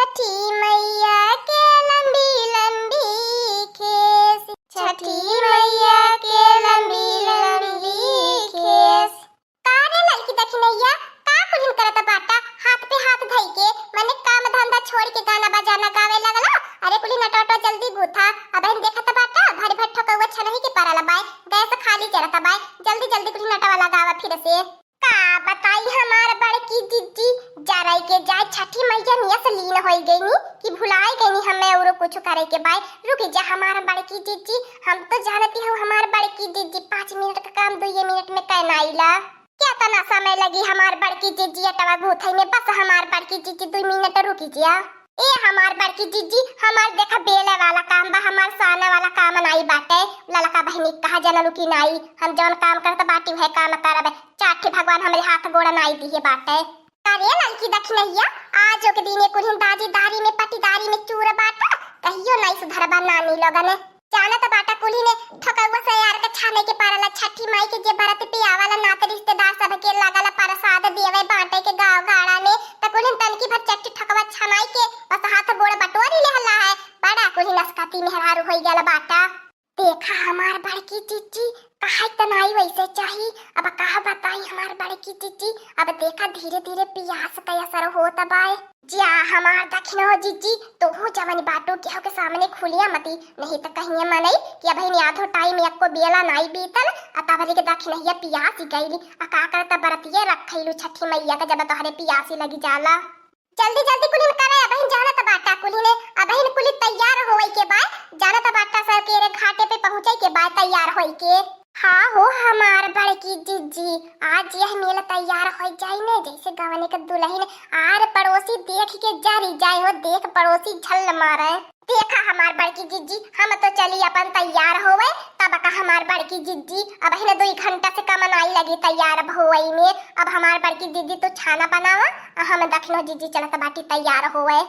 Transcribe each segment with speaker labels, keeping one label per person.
Speaker 1: छठी मैया के लंबी लंबी केस, छठी मैया के लंबी लंबी केस। का रे लड़की दखिनैया, का कुलिन करत बाटा? हाथ पे हाथ धई के मने काम धंधा छोड़ के गाना बजाना गावे लगला। अरे कुलिन नटोटो जल्दी गुथा, अबहिन देखत बाटा भरी भर ठकौआ छनही के पारा लबाय, गैस खाली चरत बाय, जल्दी जल्दी कुलिन नटवा लगावा फिर से। का बताई हमार बड़की दीदी जराई के जाय छठी मैया निया से लीन होई गईनी कि भुलाई गईनी हमें और कुछ करे के बाय। रुक जा हमार बड़की दीदी, हम तो जानती हूँ हमार बड़की दीदी 5 मिनट का काम 2 मिनट में करनाइला। क्या तना समय लगी हमार बड़की दीदी अटवा गुथई में, बस हमार बड़की दीदी 2 मिनट रुकी जा। ए हमार बड़की दीदी, हमार देखा बेले वाला काम बा, हमार साना वाला काम नाई बाटे। ललका बहनी कहा जनलू की नाई, हम जौन काम करत बाटी वह काम करब। चाठी भगवान हमरे हाथ गोड़ नाई दिए बाटे। अरे लड़की दखिनैया, आज के दिन कुलिन दादी दारी में पटीदारी में चूर बाटा, कहियो नाई सुधरबा नानी लोगन। जानत बाटा कुली ने ठकौआ से यार के छाने के पारला छठी माई के जे भरत पे आवाला नाते रिश्तेदार सब के लागला प्रसाद देवे बाटे के गांव गाड़ा में, त कुलिन तनकी भर चट्टी ठकवा छनाई के बस हाथ गोड़ बटोरी लेहला है। बड़ा कुली नसकाती मेहरारू होई गेल बाटा। देखा हमार बड़की दीदी कहा तनाई वैसे चाही, अब कहा बताई हमार बड़की दीदी। अब देखा धीरे धीरे पियास का असर होता बाय। जा हमार दखिन हो जीजी, तो हो जवन बाटो के के सामने खुलिया मती, नहीं तो कहीं मनई कि अब इन आधो टाइम एको बेला नाई बीतल अतभरी के दखिनैया पियास गईली। आ का करता बरतिये रखैलू छठी मैया के जब तोहरे पियासी लगी जाला। जल्दी जल्दी कुलिन करे, अबहिन जानत बाटा कुलिने, अबहिन कुली तैयार होई के बाद जानत बाटा सर के रे घाटे पे पहुंचे के बाद तैयार होई के। हाँ हो हमार बड़की दीदी, आज यह मेला तैयार हो जाई ने जैसे गवने के दुल्हन आर पड़ोसी देख के जारी जाए हो, देख पड़ोसी झल मारे। देखा हमार बड़की दीदी, हम तो चली अपन तैयार होवे, तब का हमार बड़की दीदी अब हिने 2 घंटा से कम नाई लगी तैयार होई में। अब हमार बड़की दीदी तो खाना बनावा, हम दखनो दीदी चलत बाटी तैयार होवे।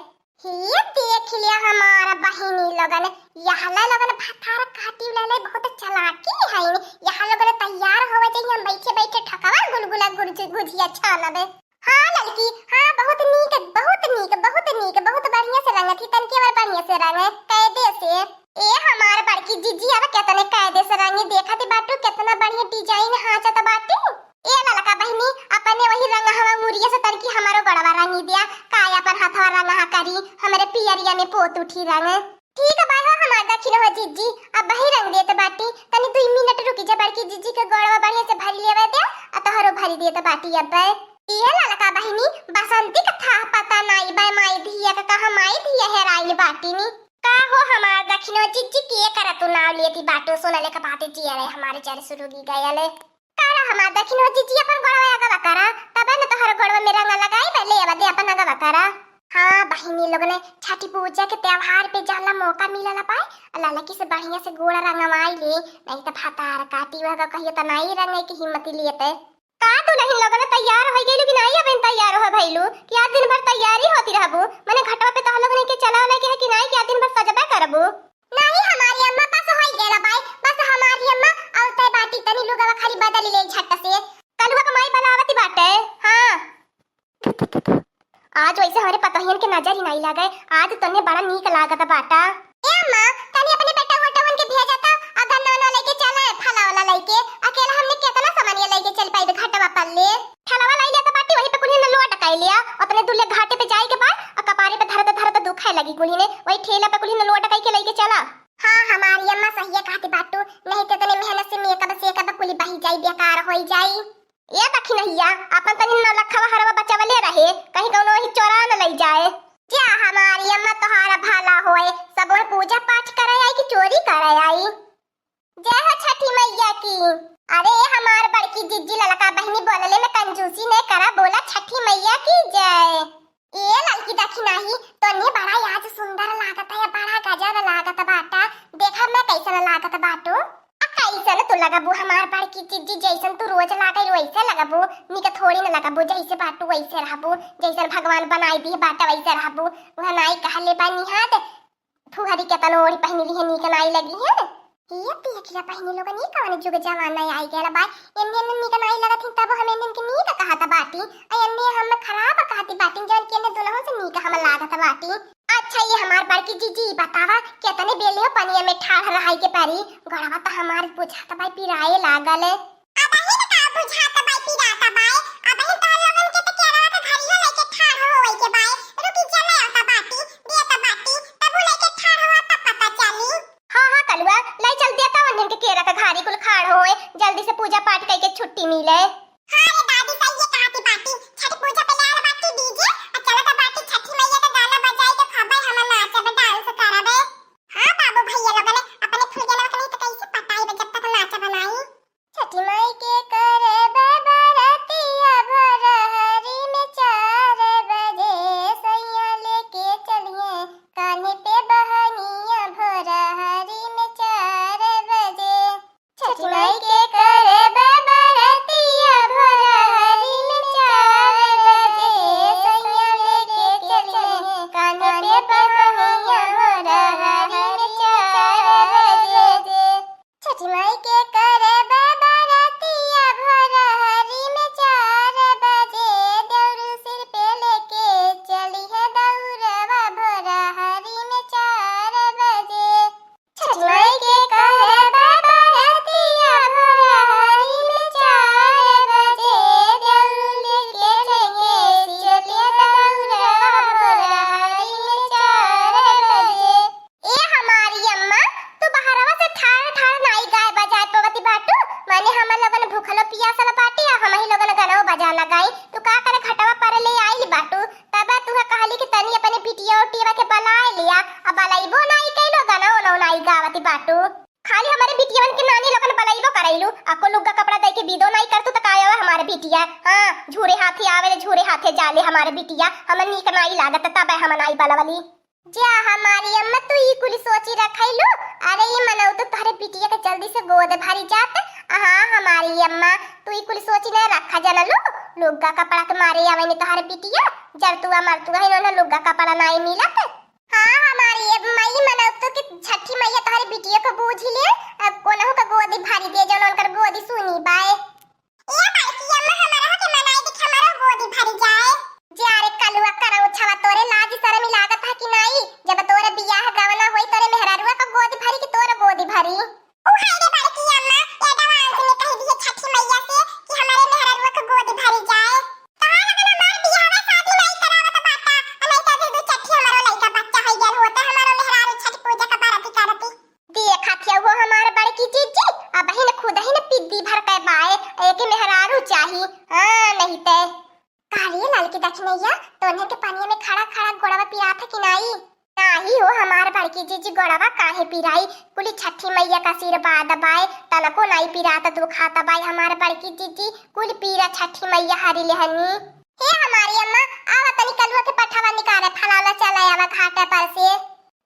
Speaker 1: ये देख लिया हमारा बहिनी लोगन, यहला लोगन भातार काटी लेले बहुत चालाकी है। यह लोगन तैयार होवे चाहिए, हम बैठे बैठे ठकवा गुलगुला गुजिया छानबे। हाँ लड़की, हाँ बहुत नीक बहुत नीक बहुत नीक, बहुत बढ़िया से रंग थी, तनके बार बढ़िया से रंग कायदे से। ए हमार बड़की जीजी अब कितने कायदे से रंग देखत बाटू, कितना बढ़िया डिजाइन हाचत बाटू। ए ललका बहनी, अपने वही रंग हवा मुरिया से तनकी हमारो गड़वा रंगी दिया, काया पर हाथवा रंग हा करी हमरे पियरिया में पोत उठी रंग। ठीक है बाय, हमार दखिन हो जीजी, अब वही रंग देत बाटी, तनी 2 मिनट रुकी जा बड़की जीजी के गड़वा बढ़िया से भर लेवे दे, अतहरो भरी देत बाटी। अब ये ललका बहनी बसंती का था पता नाई बाय माई धिया का कहा माई धिया हेराइल बाटी नी। का हो हमार दखिनो जीजी के करत नाव लेती बाटो, सोनले का बाते जिया रे हमारे चार शुरू की गयले। कारा हमार दखिनो जीजी अपन गड़वा गवा करा, तबे न तोहर गड़वा में रंग लगाई बले अब दे अपन गवा करा। हाँ बहिनी लोग ने छठी पूजा के त्योहार पे जाला मौका मिलला पाए, ललकी से बढ़िया से गोड़ा रंगवाई ले, नहीं तो भातार काटी वह कहियो त नाई रंगे की हिम्मत लेते। का तू नहीं लोगन तैयार हो गेलू कि नहीं? अबन तैयार हो भइलू कि आज दिन भर तैयारी होती रहबू, माने घटवा पे तह लोग ने के चलाव नहीं के कि नहीं कि आज दिन भर सजबे करबू? नहीं हमारी अम्मा पास होई गेला बाई, बस हमारी अम्मा औते बाटी तनी लोगवा खाली बदल ले झट से, कलुआ कमाई बनावती बाटे। हां आज वैसे हमारे पतोहियन के नजर ही नहीं लगे, आज तन्ने बड़ा नीक लागत बाटा। ए अम्मा तनी अपने बेटा वटवन के भेजा त अगर नाना लेके चला फला वाला लेके, अकेला हमने कितना सामान लेके चल पाई घाटवा पर ले। फलावा लाई ले त बाटी वही पे कुली ने लोट टकाई लिया, अपने दुल्ले घाटे पे जाए के बाद कपारे पे धरत धरत दुखाए लगी कुली ने, वही ठेला पे कुली ने लोट टकाई के लेके चला। हां हमारी अम्मा सही कहती बाटू, नहीं तो तने मेहनत से मेकअप से कब कुली बही जाई बेकार होई जाई। ये दखिनैया अपन तनी न लखवा हरवा बचावले रहे, कहीं कौनो ही चोरा न लई जाए। क्या हमारी अम्मा तोहारा भला होए, सब पूजा पाठ करे आई कि चोरी करे आई? जय हो छठी मैया की। अरे हमार बड़की जीजी ललका बहनी बोलले में कंजूसी ने करा, बोला छठी मैया की जय। ये ललकी दखिनाही तोने बड़ा आज सुंदर लागत है, बड़ा गजब लागत बाटा, देखा मैं कैसन लागत बाटू। कैसन तो लगबू हमार बड़की दीदी, जैसन तू रोज लागै वैसे लगबू, निक थोड़ी न लगबू, जैसे बाटू वैसे रहबू, जैसन भगवान बनाई दी बाटा वैसे रहबू। वह नाई कहले बानी हाथ फुहरी के तनो ओढ़ी पहनी ली है, निक नाई लगी है। ये देखिया पहनी लोग नी कौन जुग जमाना आई गेला बाय, एन्ने निक नाई लगत ही तब हम एन्ने के नीक कहत बाटी, एन्ने हम खराब कहती बाटी, जन के ने दुल्हन से नीक हम लागत बाटी। बाटी। अच्छा ये हमार बड़की जीजी बतावा कितने बेले हो पनिया में ठाड़ रहाई के पारी गड़वा तो हमार बुझाता भाई पिराए लागल है। अब ही का बुझाता भाई पिराता भाई अब ही तो लोगन के तो केरवा का घरियो लेके ठाड़ होई के भाई रुकी चले आता बाटी देता बाटी तब लेके ठाड़ हुआ तब पता चली। हां कलुआ लाई चल देता वंदन के केरा का घारी कुल खाड़ होए जल्दी से पूजा पाठ करके छुट्टी मिले। हां रे दादी सही है कहती बाटी छठ पूजा पे लाल बाटी दीजिए और चलो तो बाटी छठी मैया का गाना बजाई तो खबर हम नाचे बे डांस कराबे। हां बाबू भैया लोगन ने अपने खुल गेला कहीं तो कैसे पता ही जब तक नाचा बनाई छठी माई के करे बरतिया भरहरी में 4 बजे सैया लेके चलिए कान्हे पे बहनिया भरहरी में 4 बजे छठी माई के करे बरतिया भरहरी में 4 बजे सैया लेके चलिए कान्हे पे बहनिया भरहरी में 4 बजे छठी माई के करे बरतिया भरहरी में 4 बजे दौड़ सिर पे लेके चली है दौड़वा भरहरी में 4 बजे छठी माई के करे बरतिया भरहरी में 4 बजे दौड़ लेके चली है दौड़वा भरहरी में 4 बजे। ए हमारी अम्मा तू बहरवा से ठाड़ ठाड़ नाई गाय बजाए पवती बाटू माने हम लोगन भूखलो पियासल बाटी आ हम ही लोगन गाना बजा लगाई तू का करे घटवा पर ले आइली बाटू तब तू कहली कि तनी अपने बिटिया उटिया के बलाए लिया अब बलाइबो नाई कैलो गाना ओनो नाई गावती बाटू खाली हमारे बिटियावन के नानी लोगन बलाइबो कराइलू आको लुग्गा कपड़ा दे के विदो नाई करतू त काया हमारे बिटिया। हां झूरे हाथे आवे झूरे हाथे जाले हमारे बिटिया हम नीक नाई लागत तब हम नाई बलवली जा हमारी अम्मा तू ई कुली सोची रखैलू अरे ई मनौ तो तारे बिटिया के जल्दी से गोद भरी जात। हां हमारी अम्मा तू ई कुली सोची न रखा जनलू लुग्गा कपड़ा के मारे आवे ने तारे बिटिया जब तू अमर तू है न लुग्गा कपड़ा नाई मिलत। हां हमारी अम्मा ई मनौ तो कि छठी मैया तारे बिटिया को बूझ ले अब कोनहु का गोदी भरी दे जन उनकर गोदी सुनी बाए ए बाकी अम्मा हमारा के मनाई दिख हमारा गोदी भरी जाए जा रे कलुआ करौ छवा तोरे लाज शर्म लागत है कि नहीं जब तोरे बियाह गवना होई तोरे मेहरारुआ का गोदी भरी कि तोरे गोदी भरी। ओ हाय रे बड़की अम्मा एडवांस में कह दिए छठी मैया से कि हमारे मेहरारुआ का गोदी भरी जाए कहां लगन हमार बियाहवा शादी नहीं करावत बाटा नहीं तो दे छठी हमारो लइका बच्चा होई गेल होता हमारो मेहरारू छठ पूजा का बाराती करती देखत है वो हमारे बड़की जीजी अब ही न खुद ही न पिद्दी भर के बाए एक मेहरारू चाही। हां नहीं ते काली लाल की दक्षिणैया तोने के पानी में खड़ा खड़ा गोड़वा पिया था कि नहीं नाही हो हमार बड़की जीजी गोड़वा काहे पिराई कुली छठी मैया का आशीर्वाद बाए तनको नहीं पिरात तू खाता बाई हमार बड़की जीजी कुल पीरा छठी मैया हरी लेहनी। हे हमारी अम्मा आवा तनी कलुआ के पठावा निकाले फलाला चला आवा घाटा पर से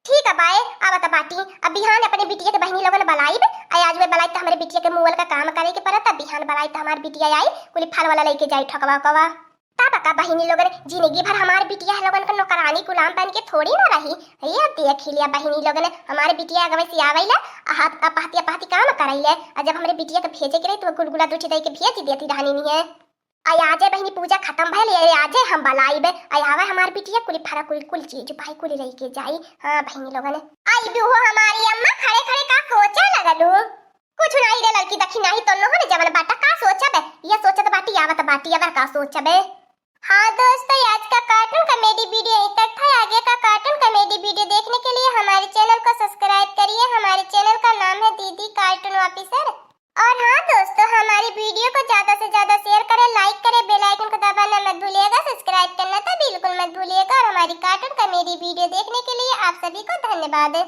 Speaker 1: ठीक है बाय आवा त बाटी अब बिहान अपने बिटिया के बहनी लोगन बलाइब आज वे बलाई त हमरे बिटिया के मुअल का काम करे के परत बिहान बलाई त हमार बिटिया आई कुली फल वाला लेके जाई ठकवा कवा तब का बहनी लोगन जिंदगी भर हमारे बिटिया लोगन का नौकरानी गुलाम बन के थोड़ी ना रही ये देख लिया बहनी लोगन हमारे बिटिया गवे से आवेला हाथ पहती पहती काम करैले और जब हमरे बिटिया के भेजे के रही तो गुलगुला दूठी दे के भेज देती रहनी नहीं है आई आजे बहनी पूजा खत्म भइल आजे हम बलाइबे आई आवे हमार बिटिया कुली फरा कुल चीज भाई कुली रही के जाई। हां बहनी लोगन आई भी हो हमारी अम्मा खड़े खड़े का सोचा लगलू कुछ नहीं रे लड़की दखी नहीं तो नो ने जवन बाटा का सोचबे ये सोचत बाटी आवत बाटी अगर का सोचबे। हाँ दोस्तों आज का कार्टून कॉमेडी वीडियो यहीं तक था आगे का कार्टून कॉमेडी वीडियो देखने के लिए हमारे चैनल को सब्सक्राइब करिए हमारे चैनल का नाम है दीदी कार्टून ऑफिसर। और हाँ दोस्तों हमारी वीडियो को ज्यादा से ज्यादा शेयर करें लाइक करें बेल आइकन को दबाना मत भूलिएगा सब्सक्राइब करना तो बिल्कुल मत भूलिएगा और हमारी कार्टून कॉमेडी वीडियो देखने के लिए आप सभी को धन्यवाद।